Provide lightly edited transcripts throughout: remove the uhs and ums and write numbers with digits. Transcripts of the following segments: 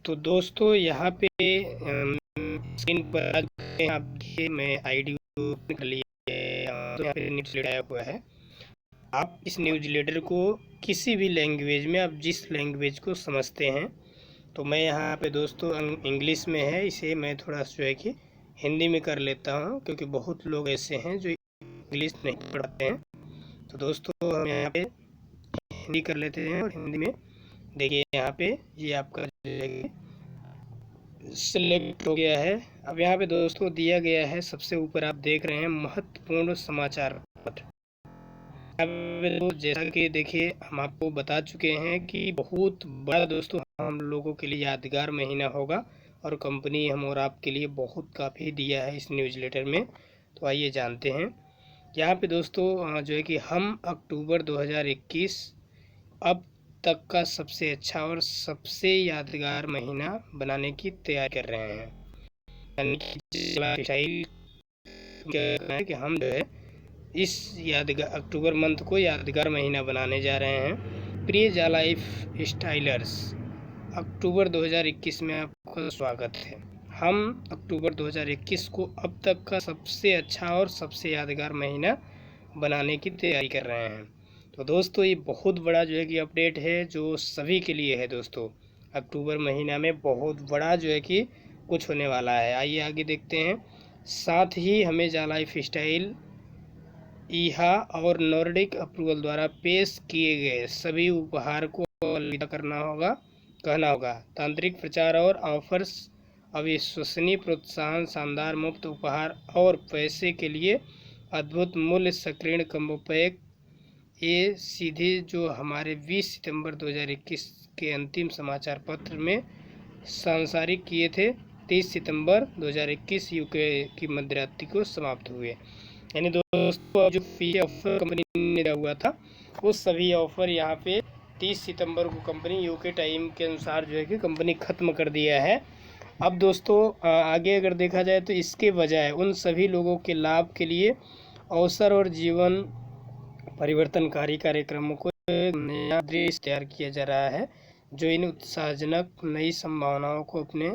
तो दोस्तों यहाँ पे स्क्रीन पर आप देखिए मैं आईडी ओपन कर लिया है। तो यहाँ पे न्यूज़ लेटर आया हुआ है। आप इस न्यूज़ लेटर को किसी भी लैंग्वेज में, आप जिस लैंग्वेज को समझते हैं, तो मैं यहाँ पे दोस्तों इंग्लिश में है, इसे मैं थोड़ा जो है कि हिंदी में कर लेता हूँ, क्योंकि बहुत लोग ऐसे हैं जो इंग्लिश नहीं पढ़ते हैं। तो दोस्तों हम यहाँ पे हिंदी कर लेते हैं और हिंदी में देखिए यहाँ पे ये आपका सिलेक्ट हो गया है। अब यहाँ पे दोस्तों दिया गया है, सबसे ऊपर आप देख रहे हैं महत्वपूर्ण समाचार पत्र। अब जैसा कि देखिए हम आपको बता चुके हैं कि बहुत बड़ा दोस्तों हम लोगों के लिए यादगार महीना होगा, और कंपनी हम और आपके लिए बहुत काफ़ी दिया है इस न्यूज़लेटर में। तो आइए जानते हैं। यहाँ पे दोस्तों जो है कि हम अक्टूबर 2021 अब तक का सबसे अच्छा और सबसे यादगार महीना बनाने की तैयारी कर रहे हैं। यानी कि हम जो है इस यादगार अक्टूबर मंथ को यादगार महीना बनाने जा रहे हैं। प्रिय जा लाइफ स्टाइलर्स, अक्टूबर 2021 में आपका स्वागत है। हम अक्टूबर 2021 को अब तक का सबसे अच्छा और सबसे यादगार महीना बनाने की तैयारी कर रहे हैं। तो दोस्तों ये बहुत बड़ा जो है कि अपडेट है, जो सभी के लिए है दोस्तों। अक्टूबर महीना में बहुत बड़ा जो है कि कुछ होने वाला है। आइए आगे देखते हैं। साथ ही हमें जा लाइफ स्टाइल, ईहा और नॉर्डिक अप्रूवल द्वारा पेश किए गए सभी उपहार को अलविदा कहना होगा। तांत्रिक प्रचार और ऑफर्स, अविश्वसनीय प्रोत्साहन, शानदार मुफ्त उपहार और पैसे के लिए अद्भुत मूल्य सक्रिय कम्बो पैक, ये सीधे जो हमारे 20 सितंबर 2021 के अंतिम समाचार पत्र में सांसारिक किए थे। 30 सितंबर 2021 यूके की मध्यरात्रि को समाप्त हुए। यानी दोस्तों जो पीछे ऑफर कंपनी ने दिया हुआ था, वो सभी ऑफर यहाँ पे 30 सितंबर को कंपनी यूके टाइम के अनुसार जो है कि कंपनी ख़त्म कर दिया है। अब दोस्तों आगे अगर देखा जाए तो इसके बजाय उन सभी लोगों के लाभ के लिए अवसर और जीवन परिवर्तनकारी कार्यक्रमों को नया दृश्य तैयार किया जा रहा है, जो इन उत्साहजनक नई संभावनाओं को अपने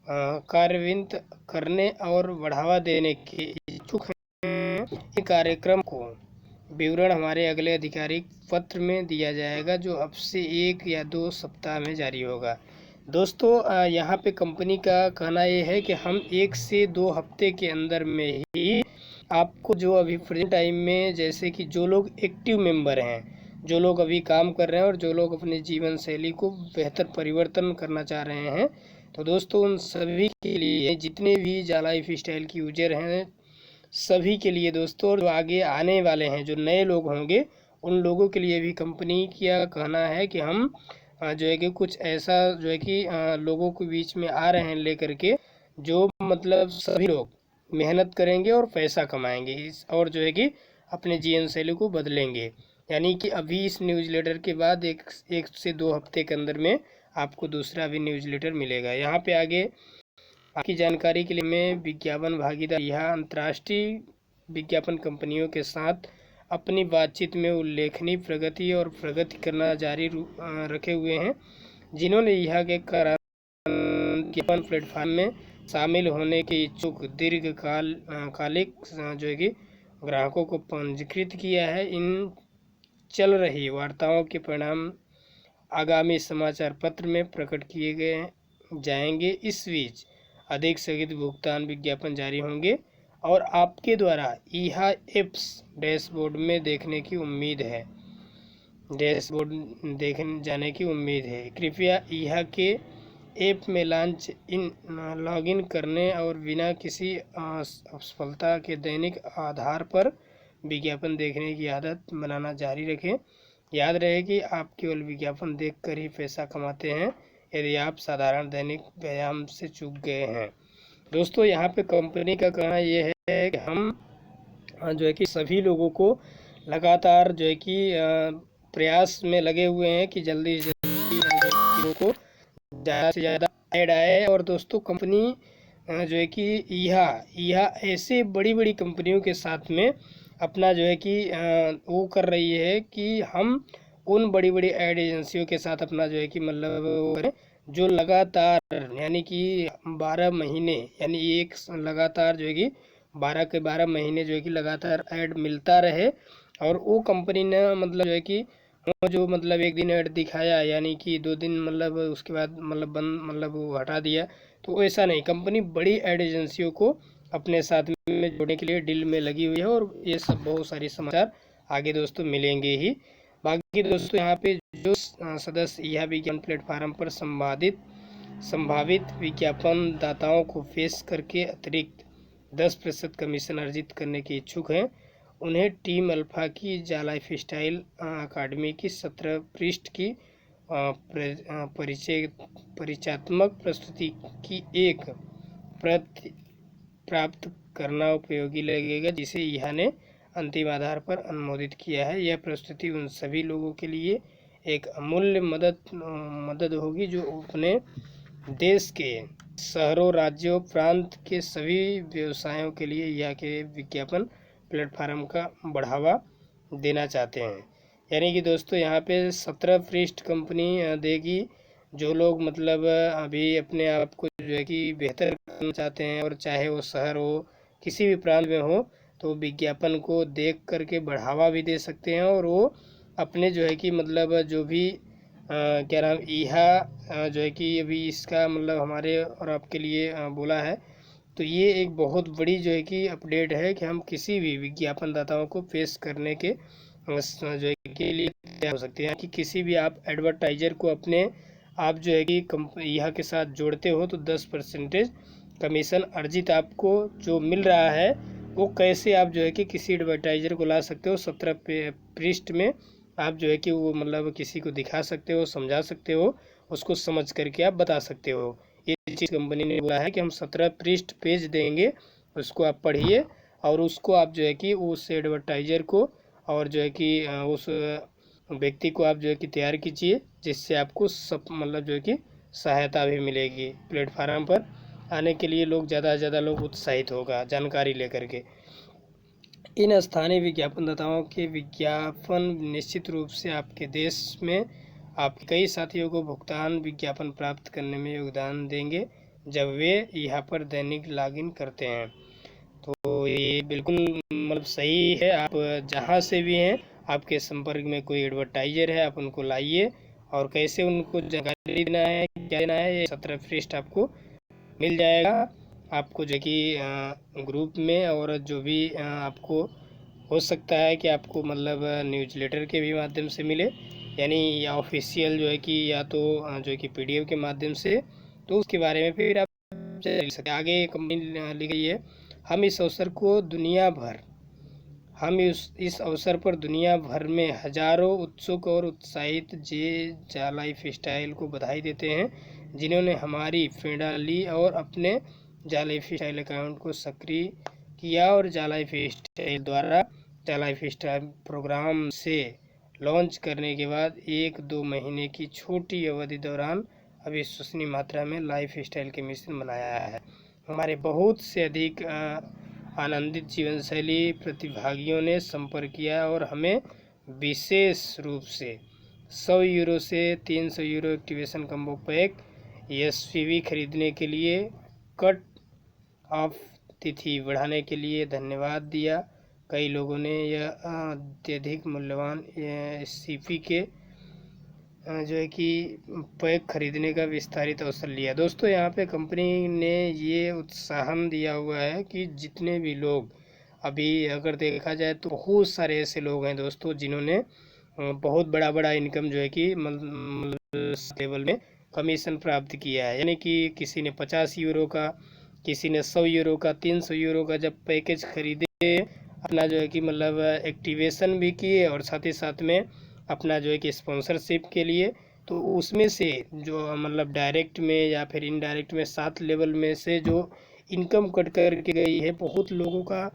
कार्यान्वित करने और बढ़ावा देने के इच्छुक हैं। इस कार्यक्रम को विवरण हमारे अगले आधिकारिक पत्र में दिया जाएगा, जो अब से 1 या 2 सप्ताह में जारी होगा। दोस्तों यहाँ पे कंपनी का कहना ये है कि हम 1 से 2 हफ्ते के अंदर में ही आपको जो अभी प्रेजेंट टाइम में, जैसे कि जो लोग एक्टिव मेंबर हैं, जो लोग अभी काम कर रहे हैं और जो लोग अपने जीवन शैली को बेहतर परिवर्तन करना चाह रहे हैं, तो दोस्तों उन सभी के लिए, जितने भी जा लाइफ स्टाइल की यूजर हैं सभी के लिए दोस्तों, जो आगे आने वाले हैं, जो नए लोग होंगे, उन लोगों के लिए भी कंपनी का कहना है कि हम जो है कि कुछ ऐसा जो है कि लोगों के बीच में आ रहे हैं लेकर के, जो मतलब सभी लोग मेहनत करेंगे और पैसा कमाएंगे और जो है कि अपने जीवन शैली को बदलेंगे। यानी कि अभी इस न्यूज़लेटर के बाद एक से 2 हफ्ते के अंदर में आपको दूसरा भी न्यूज़लेटर मिलेगा। यहाँ पे आगे आपकी जानकारी के लिए मैं विज्ञापन भागीदार, यह अंतर्राष्ट्रीय विज्ञापन कंपनियों के साथ अपनी बातचीत में उल्लेखनीय प्रगति करना जारी रखे हुए हैं, जिन्होंने यह के विज्ञापन प्लेटफॉर्म में शामिल होने के इच्छुक दीर्घकालिक जो है कि ग्राहकों को पंजीकृत किया है। इन चल रही वार्ताओं के परिणाम आगामी समाचार पत्र में प्रकट किए गए जाएंगे। इस बीच अधिक स्थगित भुगतान विज्ञापन जारी होंगे और आपके द्वारा ईहा एप्स डैशबोर्ड में देखने की उम्मीद है। जाने की उम्मीद है। कृपया ईहा के ऐप में लॉगिन करने और बिना किसी असफलता के दैनिक आधार पर विज्ञापन देखने की आदत बनाना जारी रखें। याद रहे कि आप केवल विज्ञापन देखकर ही पैसा कमाते हैं, यदि आप साधारण दैनिक व्यायाम से चूक गए हैं। दोस्तों यहाँ पे कंपनी का कहना ये है कि हम जो है कि सभी लोगों को लगातार जो है कि प्रयास में लगे हुए हैं कि जल्दी से जल्दी लोगों को ज़्यादा से ज़्यादा ऐड आए। और दोस्तों कंपनी जो है कि ईहा ऐसे बड़ी बड़ी कंपनियों के साथ में अपना जो है कि वो कर रही है कि हम उन बड़ी बड़ी ऐड एजेंसियों के साथ अपना जो है कि मतलब वो करें, जो लगातार यानी कि 12 महीने यानी एक लगातार जो है कि 12 के 12 महीने जो है कि लगातार ऐड मिलता रहे, और वो कंपनी ने मतलब जो है कि वो जो मतलब एक दिन ऐड दिखाया यानी कि 2 दिन मतलब उसके बाद मतलब बंद मतलब वो हटा दिया, तो ऐसा नहीं। कंपनी बड़ी ऐड एजेंसियों को अपने साथ में जोड़ने के लिए डील में लगी हुई है, और ये सब बहुत सारी समाचार आगे दोस्तों मिलेंगे ही। बाकी दोस्तों यहाँ पे जो सदस्य यह विज्ञापन प्लेटफार्म पर संभावित विज्ञापन दाताओं को फेस करके अतिरिक्त 10% कमीशन अर्जित करने के इच्छुक हैं, उन्हें टीम अल्फा की जा लाइफस्टाइल अकादमी की 17 पृष्ठ की परिचयात्मक प्रस्तुति की एक प्रति प्राप्त करना उपयोगी लगेगा, जिसे यह ने अंतिम आधार पर अनुमोदित किया है। यह प्रस्तुति उन सभी लोगों के लिए एक अमूल्य मदद होगी जो अपने देश के शहरों, राज्यों, प्रांत के सभी व्यवसायों के लिए यह के विज्ञापन प्लेटफार्म का बढ़ावा देना चाहते हैं। यानी कि दोस्तों यहाँ पे 17 पृष्ठ कंपनी देगी। जो लोग मतलब अभी अपने आप को जो है कि बेहतर करना चाहते हैं, और चाहे वो शहर हो किसी भी प्रांत में हो, तो विज्ञापन को देख करके बढ़ावा भी दे सकते हैं, और वो अपने जो है कि मतलब जो भी क्या नाम जो है कि अभी इसका मतलब हमारे और आपके लिए बोला है। तो ये एक बहुत बड़ी जो है कि अपडेट है कि हम किसी भी विज्ञापनदाताओं को पेश करने के जो है के लिए तैयार हो सकते हैं, कि किसी भी आप एडवर्टाइजर को अपने आप जो है कि यहाँ के साथ जोड़ते हो, तो 10% कमीशन अर्जित आपको जो मिल रहा है, वो कैसे आप जो है कि किसी एडवर्टाइजर को ला सकते हो। 17 पृष्ठ में आप जो है कि वो मतलब किसी को दिखा सकते हो, समझा सकते हो, उसको समझ करके आप बता सकते हो। ये चीज़ कंपनी ने बोला है कि हम 17 पृष्ठ पेज देंगे, उसको आप पढ़िए, और उसको आप जो है कि उस एडवर्टाइजर को और जो है कि उस व्यक्ति को आप जो है कि तैयार कीजिए, जिससे आपको सब मतलब जो है कि सहायता भी मिलेगी। प्लेटफार्म पर आने के लिए लोग ज़्यादा से ज़्यादा लोग उत्साहित होगा जानकारी लेकर के। इन स्थानीय विज्ञापनदाताओं के विज्ञापन निश्चित रूप से आपके देश में आपके कई साथियों को भुगतान विज्ञापन प्राप्त करने में योगदान देंगे जब वे यहाँ पर दैनिक लॉगिन करते हैं। तो ये बिल्कुल मतलब सही है। आप जहाँ से भी हैं, आपके संपर्क में कोई एडवर्टाइजर है, आप उनको लाइए, और कैसे उनको जानकारी देना है, क्या देना है, ये 17 पृष्ठ आपको मिल जाएगा। आपको जो कि ग्रुप में, और जो भी आपको हो सकता है कि आपको मतलब न्यूज़लेटर के भी माध्यम से मिले, यानी या ऑफिशियल जो है कि या तो जो कि PDF के माध्यम से, तो उसके बारे में फिर आप जान सकते हैं। आगे कंपनी लिख गई है, हम इस अवसर पर दुनिया भर में हजारों उत्सुक और उत्साहित जा लाइफ स्टाइल को बधाई देते हैं, जिन्होंने हमारी फेडा ली और अपने जा लाइफ स्टाइल अकाउंट को सक्रिय किया, और जा लाइफ स्टाइल द्वारा जा लाइफ स्टाइल प्रोग्राम से लॉन्च करने के बाद 1-2 महीने की छोटी अवधि दौरान अविश्वसनीय मात्रा में लाइफ स्टाइल के मिशन बनाया है। हमारे बहुत से अधिक आनंदित जीवनशैली प्रतिभागियों ने संपर्क किया, और हमें विशेष रूप से 100 यूरो से 300 euro activation combo pack SPV खरीदने के लिए कट ऑफ तिथि बढ़ाने के लिए धन्यवाद दिया। कई लोगों ने यह अत्यधिक मूल्यवान SPV के जो है कि पैक खरीदने का विस्तारित अवसर लिया। दोस्तों यहाँ पे कंपनी ने ये उत्साहन दिया हुआ है कि जितने भी लोग अभी अगर देखा जाए तो बहुत सारे ऐसे लोग हैं दोस्तों, जिन्होंने बहुत बड़ा इनकम जो है कि लेवल में कमीशन प्राप्त किया है। यानी कि किसी ने 50 यूरो का, किसी ने 100 यूरो का, 300 यूरो का जब पैकेज खरीदे, अपना जो है कि मतलब एक्टिवेशन भी किए, और साथ ही साथ में अपना जो है कि स्पॉन्सरशिप के लिए, तो उसमें से जो मतलब डायरेक्ट में या फिर इनडायरेक्ट में 7 लेवल में से जो इनकम कट करके गई है बहुत लोगों का,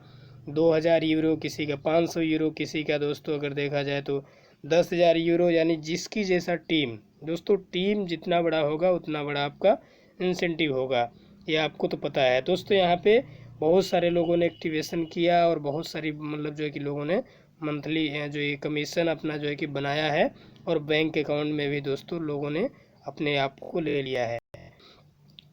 2000 यूरो, किसी का 500 यूरो, किसी का दोस्तों अगर देखा जाए तो 10,000 यूरो। यानी जिसकी जैसा टीम, दोस्तों टीम जितना बड़ा होगा उतना बड़ा आपका इंसेंटिव होगा, ये आपको तो पता है। दोस्तों यहाँ पे बहुत सारे लोगों ने एक्टिवेशन किया, और बहुत सारी मतलब जो है कि लोगों ने मंथली जो ये कमीशन अपना जो है कि बनाया है, और बैंक अकाउंट में भी दोस्तों लोगों ने अपने आप को ले लिया है।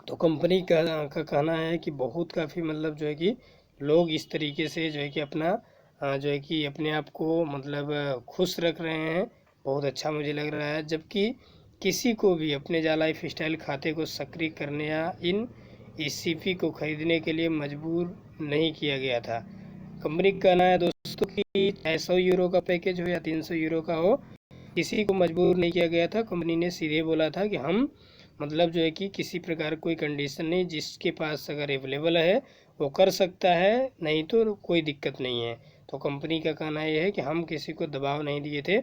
तो कंपनी का कहना है कि बहुत काफ़ी मतलब जो है कि लोग इस तरीके से जो है कि अपना जो है कि अपने आप को मतलब खुश रख रहे हैं। बहुत अच्छा मुझे लग रहा है। जबकि किसी को भी अपने जा लाइफ स्टाइल खाते को सक्रिय करने या इन ईसीपी को खरीदने के लिए मजबूर नहीं किया गया था। कंपनी का कहना है दोस्तों कि चाहे 100 यूरो का पैकेज हो या 300 यूरो का हो, किसी को मजबूर नहीं किया गया था। कंपनी ने सीधे बोला था कि हम मतलब जो है कि किसी प्रकार कोई कंडीशन नहीं, जिसके पास अगर अवेलेबल है वो कर सकता है, नहीं तो कोई दिक्कत नहीं है। तो कंपनी का कहना यह है कि हम किसी को दबाव नहीं दिए थे।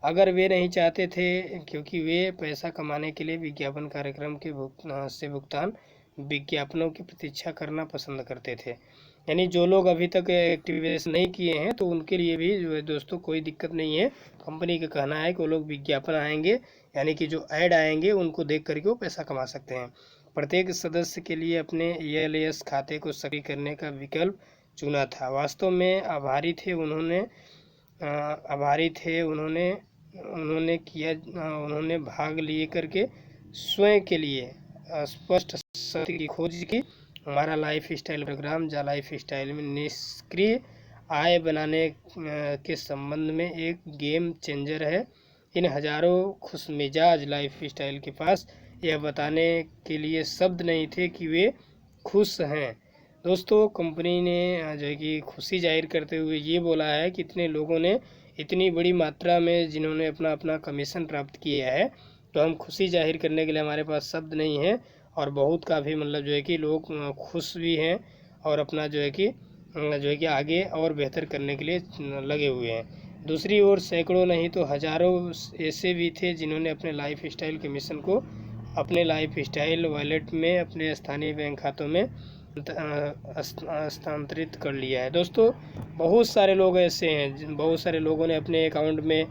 अगर वे नहीं चाहते थे, क्योंकि वे पैसा कमाने के लिए विज्ञापन कार्यक्रम के भुगतान विज्ञापनों की प्रतीक्षा करना पसंद करते थे। यानी जो लोग अभी तक एक्टिवेशन नहीं किए हैं तो उनके लिए भी जो है दोस्तों कोई दिक्कत नहीं है। कंपनी का कहना है कि वो लोग विज्ञापन आएंगे, यानी कि जो ऐड आएंगे उनको देख करके वो पैसा कमा सकते हैं। प्रत्येक सदस्य के लिए अपने ELS खाते को सक्रिय करने का विकल्प चुना था। वास्तव में आभारी थे उन्होंने उन्होंने भाग लिए करके स्वयं के लिए स्पष्ट सत्य की खोज की। हमारा लाइफ स्टाइल प्रोग्राम जा लाइफ स्टाइल में निष्क्रिय आय बनाने के संबंध में एक गेम चेंजर है। इन हजारों खुशमिजाज लाइफ स्टाइल के पास यह बताने के लिए शब्द नहीं थे कि वे खुश हैं। दोस्तों कंपनी ने जो है कि खुशी जाहिर करते हुए ये बोला है कि इतने लोगों ने इतनी बड़ी मात्रा में जिन्होंने अपना अपना कमीशन प्राप्त किया है, तो हम खुशी जाहिर करने के लिए हमारे पास शब्द नहीं है। और बहुत काफ़ी मतलब जो है कि लोग खुश भी हैं और अपना जो है कि आगे और बेहतर करने के लिए लगे हुए हैं। दूसरी ओर सैकड़ों नहीं तो हजारों ऐसे भी थे जिन्होंने अपने लाइफ स्टाइल के मिशन को अपने लाइफ स्टाइल वॉलेट में अपने स्थानीय बैंक खातों में हस्तांतरित कर लिया है। दोस्तों बहुत सारे लोग ऐसे हैं, बहुत सारे लोगों ने अपने अकाउंट में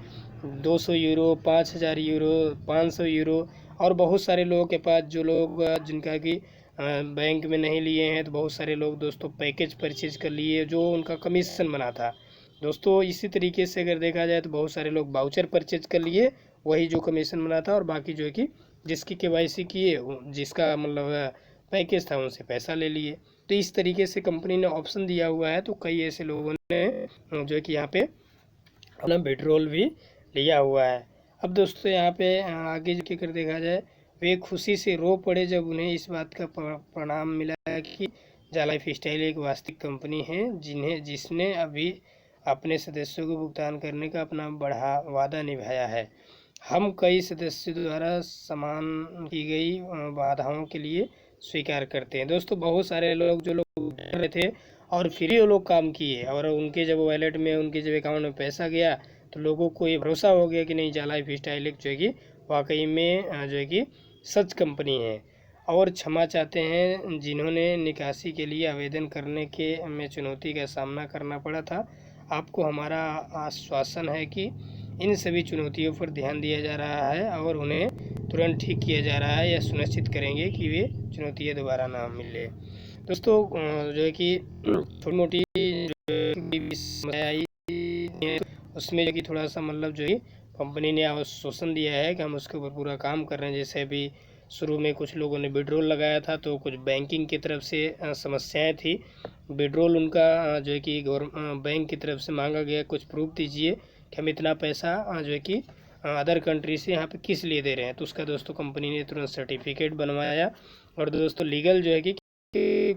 200 यूरो, 5000 यूरो, 500 यूरो, और बहुत सारे लोगों के पास जो लोग जिनका कि बैंक में नहीं लिए हैं, तो बहुत सारे लोग दोस्तों पैकेज परचेज कर लिए जो उनका कमीशन बना था। दोस्तों इसी तरीके से अगर देखा जाए तो बहुत सारे लोग वाउचर परचेज कर लिए, वही जो कमीशन बना था, और बाकी जो है कि जिसकी KYC किए, जिसका मतलब पैकेज था, उनसे पैसा ले लिए। तो इस तरीके से कंपनी ने ऑप्शन दिया हुआ है। तो कई ऐसे लोगों ने जो है कि यहाँ पे अपना विड्रॉल भी लिया हुआ है। अब दोस्तों यहाँ पे आगे जो कर देखा जाए, वे खुशी से रो पड़े जब उन्हें इस बात का परिणाम मिला कि जा लाइफ स्टाइल एक वास्तविक कंपनी है जिसने अभी अपने सदस्यों को भुगतान करने का अपना बड़ा वादा निभाया है। हम कई सदस्यों द्वारा समान की गई बाधाओं के लिए स्वीकार करते हैं। दोस्तों बहुत सारे लोग जो लोग डर रहे थे और फिर वो लोग काम किए, और उनके जब वॉलेट में, उनके जब अकाउंट में पैसा गया, तो लोगों को ये भरोसा हो गया कि नहीं, जा लाइफ स्टाइल एक जो है कि वाकई में जो है कि सच कंपनी है। और क्षमा चाहते हैं जिन्होंने निकासी के लिए आवेदन करने के में चुनौती का सामना करना पड़ा था। आपको हमारा आश्वासन है कि इन सभी चुनौतियों पर ध्यान दिया जा रहा है और उन्हें तुरंत ठीक किया जा रहा है, या सुनिश्चित करेंगे कि वे चुनौतियाँ दोबारा ना मिले। दोस्तों जो है कि छोटी मोटी समस्या आई है, उसमें जो कि थोड़ा सा मतलब जो है कंपनी ने आश्वासन दिया है कि हम उसके ऊपर पूरा काम कर रहे हैं। जैसे अभी शुरू में कुछ लोगों ने विड्रॉल लगाया था, तो कुछ बैंकिंग की तरफ से समस्याएं थी। विड्रॉल उनका जो है कि बैंक की तरफ से मांगा गया, कुछ प्रूफ दीजिए कि हम इतना पैसा जो है कि अदर कंट्री से यहाँ पे किस लिए दे रहे हैं। तो उसका दोस्तों कंपनी ने तुरंत सर्टिफिकेट बनवाया। और दोस्तों लीगल जो है कि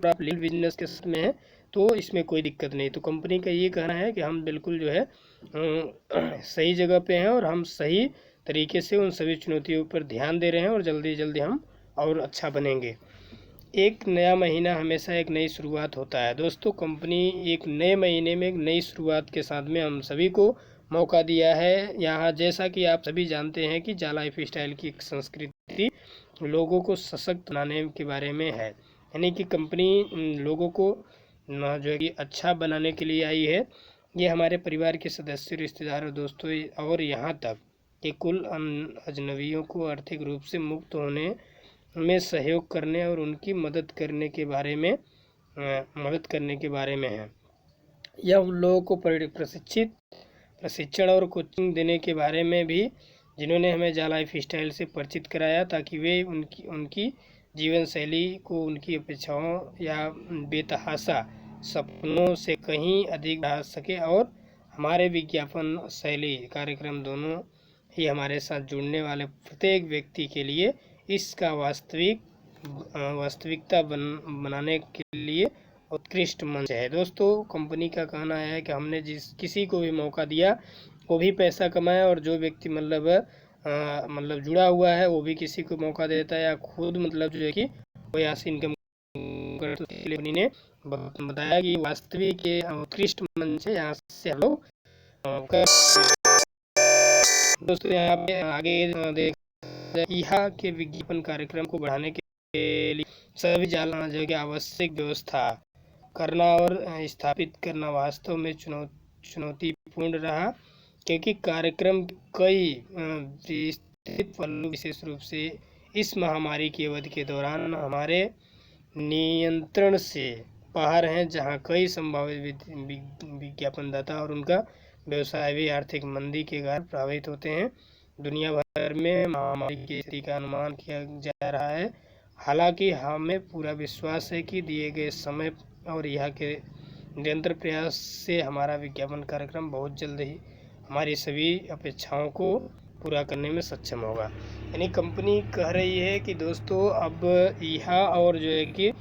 आप लीगल बिजनेस के में है, तो इसमें कोई दिक्कत नहीं। तो कंपनी का ये कहना है कि हम बिल्कुल जो है सही जगह पे हैं और हम सही तरीके से उन सभी चुनौतियों पर ध्यान दे रहे हैं, और जल्दी जल्दी हम और अच्छा बनेंगे। एक नया महीना हमेशा एक नई शुरुआत होता है। दोस्तों कंपनी एक नए महीने में एक नई शुरुआत के साथ में हम सभी को मौका दिया है। यहाँ जैसा कि आप सभी जानते हैं कि जा लाइफ स्टाइल की एक संस्कृति लोगों को सशक्त बनाने के बारे में है, यानी कि कंपनी लोगों को जो है कि अच्छा बनाने के लिए आई है। ये हमारे परिवार के सदस्य, रिश्तेदार और दोस्तों, और यहाँ तक कि कुल अजनबियों को आर्थिक रूप से मुक्त होने में सहयोग करने और उनकी मदद करने के बारे में है। यह उन लोगों को प्रशिक्षण और कोचिंग देने के बारे में भी जिन्होंने हमें जा लाइफ स्टाइल से परिचित कराया, ताकि वे उनकी जीवन शैली को उनकी अपेक्षाओं या बेतहाशा सपनों से कहीं अधिक बढ़ा सके। और हमारे विज्ञापन शैली कार्यक्रम दोनों ही हमारे साथ जुड़ने वाले प्रत्येक व्यक्ति के लिए इसका वास्तविकता बनाने के लिए उत्कृष्ट मंच है। दोस्तों, कंपनी का कहना है कि हमने किसी को भी मौका दिया वो भी पैसा कमाया, और जो व्यक्ति मतलब जुड़ा हुआ है वो भी किसी को मौका देता है या खुद मतलब जो है कि कोई ऐसी इनकम कंपनी ने बताया कि वास्तविक उत्कृष्ट मंच है, यहाँ से हम लोग दोस्तों यहाँ पे आगे देख यहाँ के विज्ञापन कार्यक्रम को बढ़ाने के लिए सभी जो कि आवश्यक व्यवस्था करना और स्थापित करना वास्तव में चुनौतीपूर्ण रहा, क्योंकि कार्यक्रम कई विस्तृत पहलू विशेष रूप से इस महामारी की अवधि के दौरान हमारे नियंत्रण से बाहर हैं, जहां कई संभावित विज्ञापनदाता और उनका व्यवसाय भी आर्थिक मंदी के कारण प्रभावित होते हैं। दुनिया भर में महामारी की स्थिति का अनुमान किया जा रहा है। हालांकि हमें पूरा विश्वास है कि दिए गए समय और यहाँ के निरंतर प्रयास से हमारा विज्ञापन कार्यक्रम बहुत जल्द ही हमारी सभी अपेक्षाओं को पूरा करने में सक्षम होगा। यानी कंपनी कह रही है कि दोस्तों अब यहाँ और जो है कि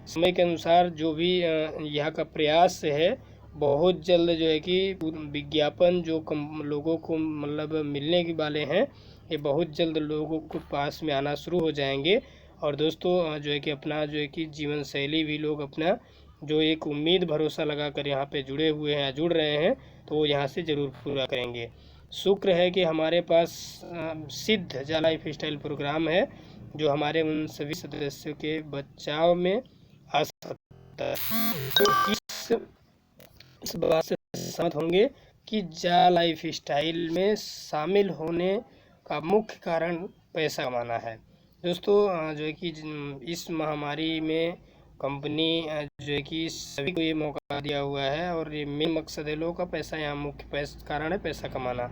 समय के अनुसार जो भी यहाँ का प्रयास है, बहुत जल्द जो है कि विज्ञापन जो लोगों को मतलब मिलने के वाले हैं, ये बहुत जल्द लोगों को पास में आना शुरू हो जाएंगे। और दोस्तों जो है कि अपना जो है कि जीवन शैली भी लोग अपना जो एक उम्मीद भरोसा लगा कर यहाँ पे जुड़े हुए हैं, जुड़ रहे हैं, तो वो यहाँ से ज़रूर पूरा करेंगे। शुक्र है कि हमारे पास सिद्ध जा लाइफ स्टाइल प्रोग्राम है, जो हमारे उन सभी सदस्यों के बचाव में आ सकता है। तो इस बात से सहमत होंगे कि जा लाइफ स्टाइल में शामिल होने का मुख्य कारण पैसा कमाना है। दोस्तों जो है कि इस महामारी में कंपनी जो है कि सभी को ये मौका दिया हुआ है, और ये मेन मकसद है लोगों का पैसा, यहाँ मुख्य कारण है पैसा कमाना।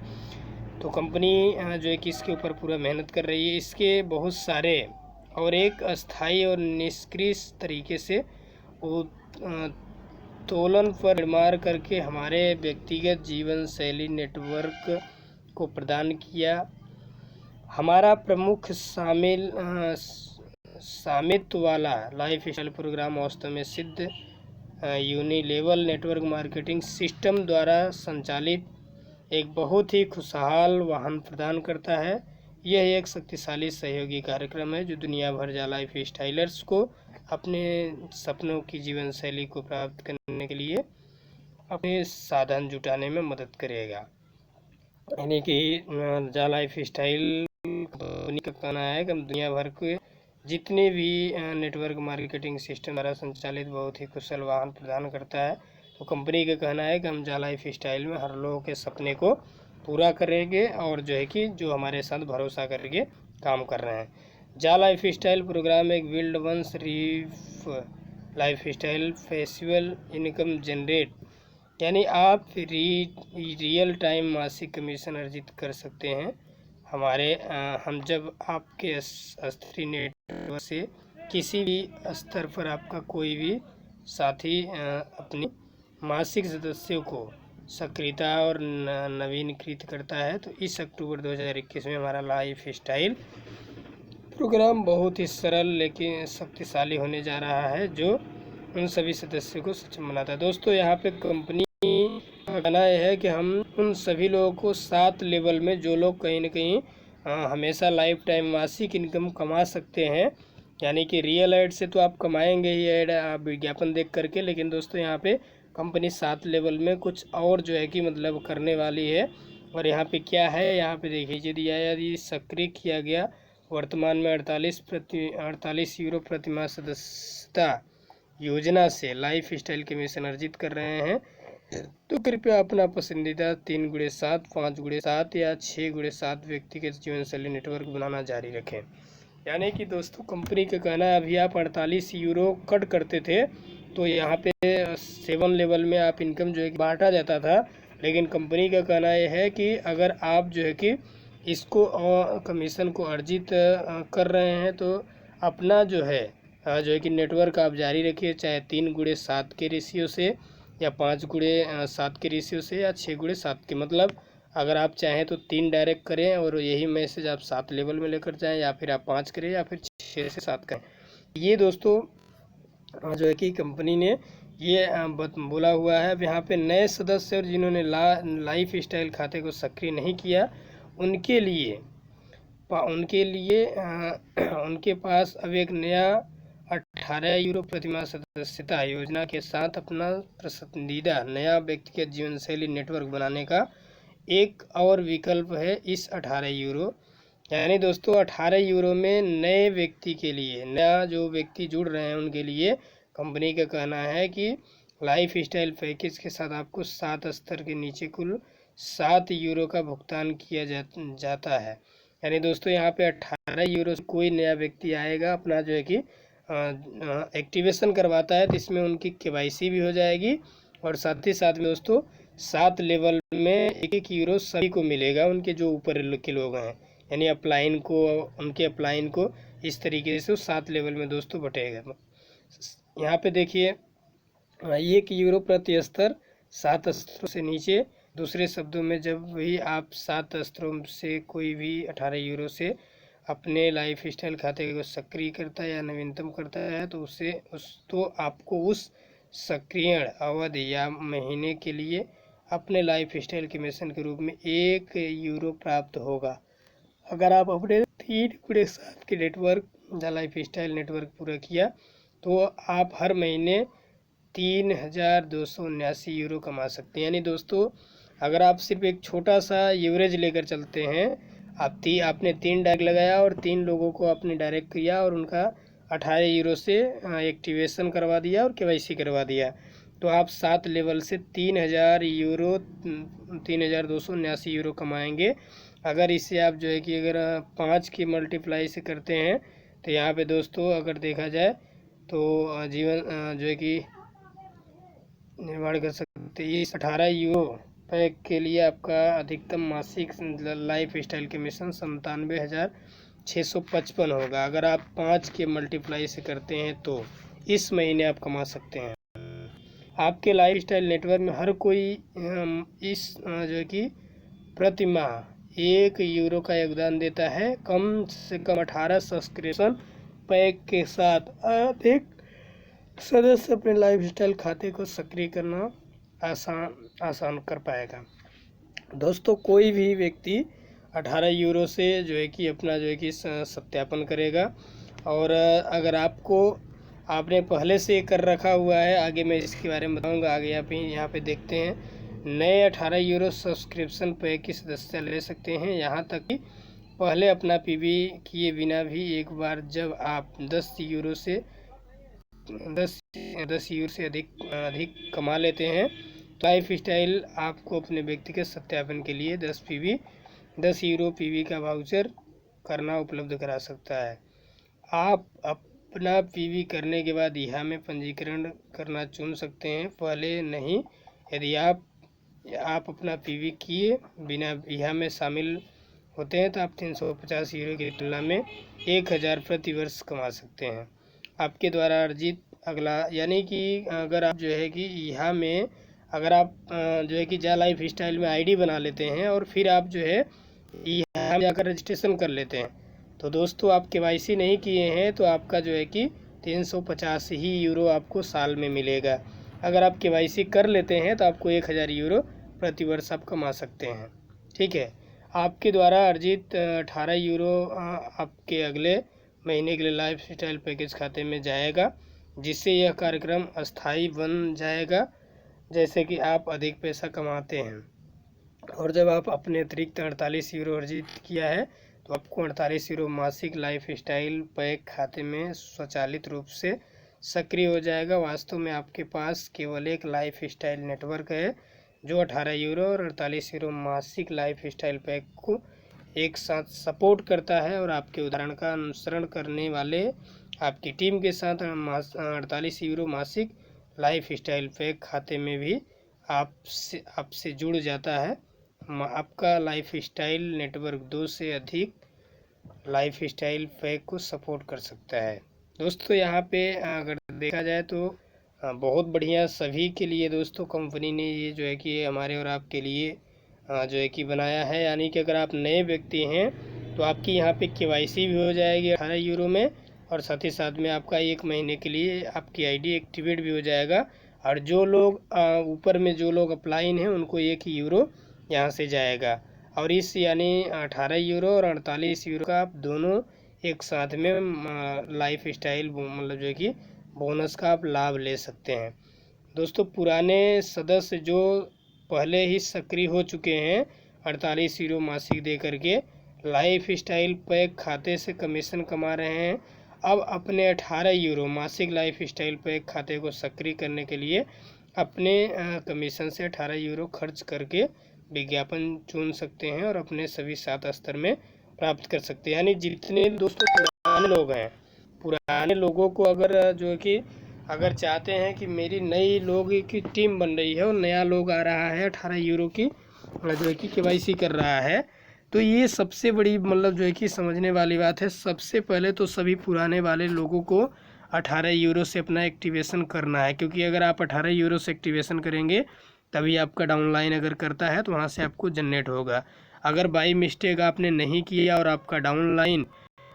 तो कंपनी जो है कि इसके ऊपर पूरा मेहनत कर रही है। इसके बहुत सारे और एक अस्थायी और निष्क्रिय तरीके से उत्तोलन पर निर्माण करके हमारे व्यक्तिगत जीवन शैली नेटवर्क को प्रदान किया। हमारा प्रमुख स्वामित्व वाला लाइफ स्टाइल प्रोग्राम वास्तव में सिद्ध यूनिलेवल नेटवर्क मार्केटिंग सिस्टम द्वारा संचालित एक बहुत ही खुशहाल वाहन प्रदान करता है। यह एक शक्तिशाली सहयोगी कार्यक्रम है जो दुनिया भर जा लाइफ स्टाइलर्स को अपने सपनों की जीवन शैली को प्राप्त करने के लिए अपने साधन जुटाने में मदद करेगा। यानी कि जा लाइफ स्टाइल कंपनी का कहना है कि हम दुनिया भर के जितने भी नेटवर्क मार्केटिंग सिस्टम द्वारा संचालित बहुत ही कुशल वाहन प्रदान करता है। तो कंपनी का कहना है कि हम जा लाइफ स्टाइल में हर लोगों के सपने को पूरा करेंगे, और जो है कि जो हमारे साथ भरोसा करके काम कर रहे हैं। जा लाइफ स्टाइल प्रोग्राम एक build once reef lifestyle festival income generate, यानी आप रियल टाइम मासिक कमीशन अर्जित कर सकते हैं। हम जब आपके अस्त्री नेटवर्क से किसी भी स्तर पर आपका कोई भी साथी अपनी मासिक सदस्यों को सक्रियता और नवीनीकृत करता है, तो इस अक्टूबर 2021 में हमारा लाइफ स्टाइल प्रोग्राम बहुत ही सरल लेकिन शक्तिशाली होने जा रहा है, जो उन सभी सदस्यों को सक्षम बनाता है। दोस्तों, यहाँ पे कंपनी का कहना है कि हम उन सभी लोगों को 7 लेवल में, जो लोग कहीं ना कहीं हमेशा लाइफ टाइम मासिक इनकम कमा सकते हैं, यानी कि रियल एड से तो आप कमाएंगे ही एड विज्ञापन देख करके, लेकिन दोस्तों यहाँ पे कंपनी 7 लेवल में कुछ और जो है कि मतलब करने वाली है। और यहाँ पे क्या है, यहाँ पे देखिए, यदि सक्रिय किया गया वर्तमान में 48 यूरो प्रतिमाह सदस्यता योजना से लाइफ स्टाइल कमीशन अर्जित कर रहे हैं, तो कृपया अपना पसंदीदा 3x7, 5x7 या 6x7 व्यक्तिगत जीवन शैली नेटवर्क बनाना जारी रखें। यानी कि दोस्तों कंपनी का कहना है, अभी आप 48 यूरो कट करते थे तो यहाँ पे 7 लेवल में आप इनकम जो है कि बांटा जाता था, लेकिन कंपनी का कहना यह है कि अगर आप जो है कि इसको कमीशन को अर्जित कर रहे हैं, तो अपना जो है कि नेटवर्क आप जारी रखिए, चाहे 3x7 के रेशियो से, या 5x7 के रेशियो से, या 6x7 के, मतलब अगर आप चाहें तो 3 डायरेक्ट करें और यही मैसेज आप 7 लेवल में लेकर जाएं, या फिर आप 5 करें, या फिर 6 से 7 करें। ये दोस्तों जो है कि कंपनी ने ये बोला हुआ है। अब यहाँ पे नए सदस्य और जिन्होंने लाइफ स्टाइल खाते को सक्रिय नहीं किया, उनके लिए उनके पास अब एक नया 18 यूरो प्रतिमाह सदस्यता योजना के साथ अपना पसंदीदा नया व्यक्तिगत जीवन शैली नेटवर्क बनाने का एक और विकल्प है। इस 18 यूरो, यानी दोस्तों 18 यूरो में नए व्यक्ति के लिए, नया जो व्यक्ति जुड़ रहे हैं उनके लिए कंपनी का कहना है कि लाइफ स्टाइल पैकेज के साथ आपको 7 स्तर के नीचे कुल 7 यूरो का भुगतान किया जाता है। यानी दोस्तों यहाँ पे 18 यूरो से कोई नया व्यक्ति आएगा, अपना जो है कि एक्टिवेशन करवाता है, तो इसमें उनकी KYC भी हो जाएगी, और साथ ही साथ में दोस्तों 7 लेवल में 1-1 यूरो सभी को मिलेगा, उनके जो ऊपर के लोग हैं, यानी उनके अपलाइन को इस तरीके से 7 लेवल में दोस्तों बटेगा। यहाँ पे देखिए 1 यूरो प्रति स्तर, 7 स्तरों से नीचे। दूसरे शब्दों में जब भी आप 7 स्तरों से कोई भी 18 यूरो से अपने लाइफ स्टाइल खाते को सक्रिय करता है या नवीनतम करता है, तो आपको उस सक्रियण अवधि या महीने के लिए अपने लाइफ स्टाइल कमीशन के रूप में 1 यूरो प्राप्त होगा। अगर आप अपने 3x7 के नेटवर्क या लाइफ स्टाइल नेटवर्क पूरा किया, तो आप हर महीने 3,279 यूरो कमा सकते हैं। यानी दोस्तों अगर आप सिर्फ एक छोटा सा एवरेज लेकर चलते हैं, आपने 3 डायरेक्ट लगाया और 3 लोगों को आपने डायरेक्ट किया और उनका 18 यूरो से एक्टिवेशन करवा दिया और KYC करवा दिया, तो आप 7 लेवल से 3,279 यूरो कमाएंगे। अगर इसे आप जो है कि अगर 5 की मल्टीप्लाई से करते हैं, तो यहाँ पे दोस्तों अगर देखा जाए तो जीवन जो है कि निर्माण कर सकते हैं। इस 18 यूरो पैक के लिए आपका अधिकतम मासिक लाइफ स्टाइल कमीशन 97,655 होगा। अगर आप 5 के मल्टीप्लाई से करते हैं तो इस महीने आप कमा सकते हैं। आपके लाइफ स्टाइल नेटवर्क में हर कोई इस जो है कि प्रति माह 1 यूरो का योगदान देता है। कम से कम 18 सब्सक्रिप्शन पैक के साथ अधिक सदस्य अपने लाइफ स्टाइल खाते को सक्रिय करना आसान कर पाएगा। दोस्तों कोई भी व्यक्ति 18 यूरो से जो है कि अपना जो है कि सत्यापन करेगा, और अगर आपने पहले से कर रखा हुआ है, आगे मैं इसके बारे में बताऊंगा। आगे यहाँ पे देखते हैं, नए 18 यूरो सब्सक्रिप्शन पैक की सदस्यता ले सकते हैं, यहाँ तक कि पहले अपना PV किए बिना भी। एक बार जब आप 10 यूरो से अधिक कमा लेते हैं, तो लाइफ स्टाइल आपको अपने व्यक्तिगत सत्यापन के लिए 10 यूरो PV का वाउचर करना उपलब्ध करा सकता है। आप अपना PV करने के बाद यहाँ में पंजीकरण करना चुन सकते हैं, पहले नहीं। यदि आप अपना PV किए बिना यहाँ में शामिल होते हैं, तो आप 350 यूरो की तुलना में 1,000 प्रति वर्ष कमा सकते हैं। आपके द्वारा अर्जित अगला, यानी कि अगर आप जो है कि यहाँ में अगर आप जो है कि जा लाइफ स्टाइल में ID बना लेते हैं और फिर आप जो है यहाँ जाकर रजिस्ट्रेशन कर लेते हैं, तो दोस्तों आप KYC नहीं किए हैं, तो आपका जो है कि 350 ही यूरो आपको साल में मिलेगा। अगर आप KYC कर लेते हैं तो आपको 1,000 यूरो प्रति वर्ष आप कमा सकते हैं। ठीक है, आपके द्वारा अर्जित 18 यूरो आपके अगले महीने के लिए लाइफ स्टाइल पैकेज खाते में जाएगा, जिससे यह कार्यक्रम अस्थायी बन जाएगा जैसे कि आप अधिक पैसा कमाते हैं। और जब आप अपने अतिरिक्त 48 यूरो अर्जित किया है, तो आपको 48 यूरो मासिक लाइफ स्टाइल पैक खाते में स्वचालित रूप से सक्रिय हो जाएगा। वास्तव में आपके पास केवल एक लाइफ स्टाइल नेटवर्क है जो 18 यूरो और 48 यूरो मासिक लाइफ स्टाइल पैक को एक साथ सपोर्ट करता है, और आपके उदाहरण का अनुसरण करने वाले आपकी टीम के साथ 48 यूरो मासिक लाइफ स्टाइल पैक खाते में भी आपसे जुड़ जाता है। आपका लाइफस्टाइल नेटवर्क 2 से अधिक लाइफस्टाइल पैक को सपोर्ट कर सकता है। दोस्तों यहाँ पे अगर देखा जाए तो बहुत बढ़िया सभी के लिए दोस्तों कंपनी ने ये जो है कि हमारे और आपके लिए जो है कि बनाया है। यानी कि अगर आप नए व्यक्ति हैं तो आपकी यहाँ पे केवाईसी भी हो जाएगी 18 यूरो में, और साथ ही साथ में आपका 1 महीने के लिए आपकी आईडी एक्टिवेट भी हो जाएगा। और जो लोग ऊपर में जो लोग अप्लाइन हैं उनको 1 यूरो यहाँ से जाएगा। और इस यानी 18 यूरो और 48 यूरो का आप दोनों एक साथ में लाइफ स्टाइल मतलब जो है कि बोनस का आप लाभ ले सकते हैं। दोस्तों पुराने सदस्य जो पहले ही सक्रिय हो चुके हैं 48 यूरो मासिक दे करके लाइफ स्टाइल पैक खाते से कमीशन कमा रहे हैं, अब अपने 18 यूरो मासिक लाइफ स्टाइल पैक खाते को सक्रिय करने के लिए अपने कमीशन से 18 यूरो खर्च करके विज्ञापन चुन सकते हैं और अपने सभी 7 स्तर में प्राप्त कर सकते हैं। यानी जितने दोस्तों पुराने लोग हैं, पुराने लोगों को अगर जो है कि अगर चाहते हैं कि मेरी नई लोग की टीम बन रही है और नया लोग आ रहा है 18 यूरो की जो है कि केवाईसी कर रहा है, तो ये सबसे बड़ी मतलब जो है कि समझने वाली बात है। सबसे पहले तो सभी पुराने वाले लोगों को 18 यूरो से अपना एक्टिवेशन करना है, क्योंकि अगर आप 18 यूरो से एक्टिवेशन करेंगे तभी आपका डाउनलाइन अगर करता है तो वहाँ से आपको जनरेट होगा। अगर बाई मिस्टेक आपने नहीं किया और आपका डाउनलाइन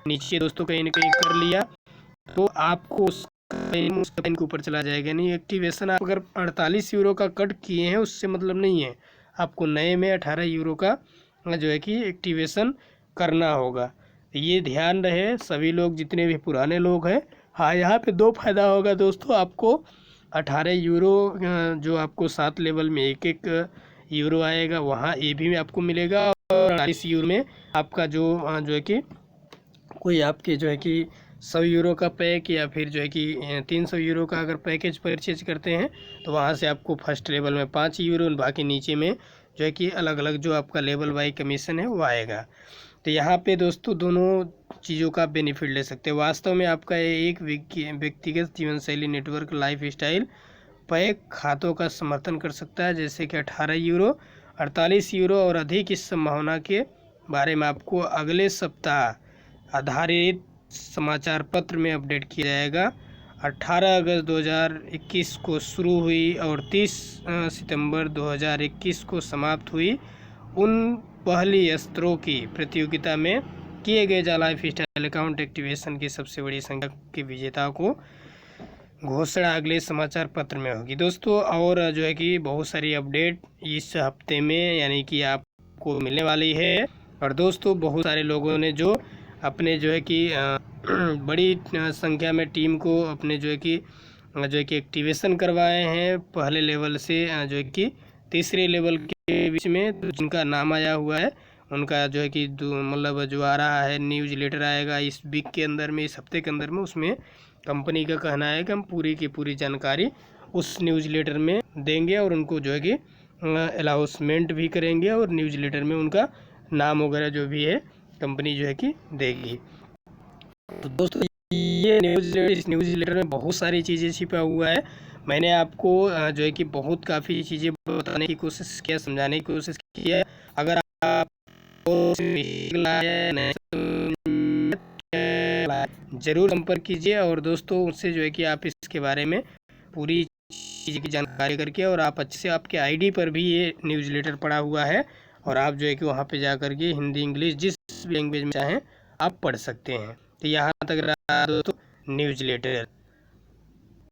नीचे दोस्तों कहीं ना कहीं कर लिया तो आपको उस लाइन के ऊपर चला जाएगा। नहीं, एक्टिवेशन आप अगर 48 यूरो का कट किए हैं उससे मतलब नहीं है, आपको नए में 18 यूरो का जो है कि एक्टिवेशन करना होगा। ये ध्यान रहे सभी लोग जितने भी पुराने लोग हैं। हाँ, यहाँ पे 2 फायदा होगा दोस्तों, आपको 18 यूरो जो आपको 7 लेवल में 1-1 यूरो आएगा वहाँ ये भी आपको मिलेगा, और 48 यूरो में आपका जो है कि कोई आपके जो है कि 100 यूरो का पैक या फिर जो है कि 300 यूरो का अगर पैकेज परचेज करते हैं तो वहाँ से आपको फर्स्ट लेवल में 5 यूरो, बाकी नीचे में जो है कि अलग अलग जो आपका लेवल वाई कमीशन है वो आएगा। तो यहाँ पे दोस्तों दोनों चीज़ों का बेनिफिट ले सकते हैं। वास्तव में आपका एक व्यक्तिगत जीवन शैली नेटवर्क लाइफ स्टाइल पैक खातों का समर्थन कर सकता है, जैसे कि 18 यूरो, 48 यूरो और अधिक इस संभावना के बारे में आपको अगले सप्ताह आधारित समाचार पत्र में अपडेट किया जाएगा। 18 अगस्त 2021 को शुरू हुई और 30 सितंबर 2021 को समाप्त हुई उन पहली स्तरों की प्रतियोगिता में किए गए लाइफ स्टाइल अकाउंट एक्टिवेशन की सबसे बड़ी संख्या के विजेताओं को घोषणा अगले समाचार पत्र में होगी दोस्तों। और जो है कि बहुत सारी अपडेट इस हफ्ते में यानी कि आपको मिलने वाली है। और दोस्तों बहुत सारे लोगों ने जो अपने जो है कि बड़ी संख्या में टीम को अपने जो है कि एक्टिवेशन करवाए हैं पहले लेवल से जो है कि तीसरे लेवल के बीच में, तो जिनका नाम आया हुआ है उनका जो है कि मतलब जो आ रहा है न्यूज़ लेटर आएगा इस वीक के अंदर में, इस हफ्ते के अंदर में। उसमें कंपनी का कहना है कि हम पूरी की पूरी जानकारी उस न्यूज़ लेटर में देंगे और उनको जो है कि अनाउंसमेंट भी करेंगे और न्यूज़ लेटर में उनका नाम वगैरह जो भी है कंपनी जो है कि देगी। तो दोस्तों ये इस न्यूज़ लेटर में बहुत सारी चीज़ें छिपा हुआ है। मैंने आपको जो है कि बहुत काफ़ी चीज़ें बताने की कोशिश किया, समझाने की कोशिश की है। अगर आपको ज़रूर संपर्क कीजिए और दोस्तों उससे जो है कि आप इसके बारे में पूरी चीज़ की जानकारी करके, और आप अच्छे से आपके आईडी पर भी ये न्यूज़ लेटर पड़ा हुआ है और आप जो है कि वहाँ पे जा कर के हिंदी इंग्लिश जिस लैंग्वेज में चाहें आप पढ़ सकते हैं। तो यहाँ तक रहा दोस्तों न्यूज़ लेटर।